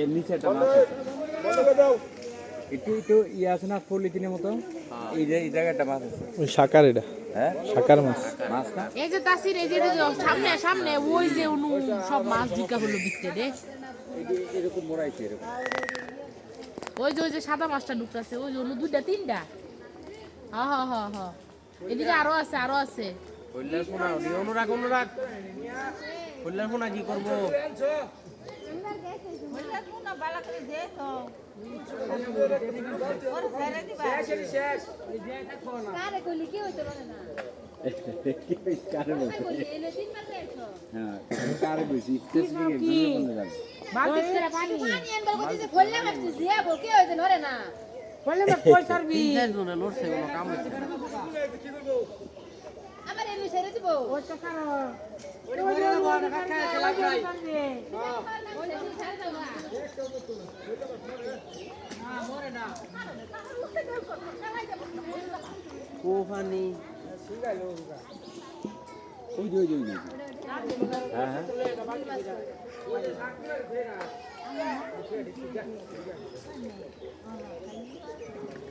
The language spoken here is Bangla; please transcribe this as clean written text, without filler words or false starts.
এর নিচে একটা মাছ আছে একটু ইয়ে আছে না পলিথিনের মতো এই জায়গায় একটা মাছ আছে ওই শাকার এটা হ্যাঁ শাকার মাছ মাছ না এই যে তাসির এই যে সামনে সামনে ওই যে অনু সব মাছ ঢুকা হলো বিকতে রে এরকম মোড়াইছে এরকম ওই যে সাদা মাছটা ঢুকতেছে ওই যে অনু দুইটা তিনটা হ্যাঁ হ্যাঁ হ্যাঁ হ্যাঁ এদিকে আরো আছে কল্যাণ কোনা অনুরাগ কল্যাণ কোনা কি করবো কারে বলছি হ্যাঁ কারে বলছি বালতি করে পানি তিন চার জনে লড়ছে কোনো কাম হচ্ছে না কোফানি ওই যে হ্যাঁ হ্যাঁ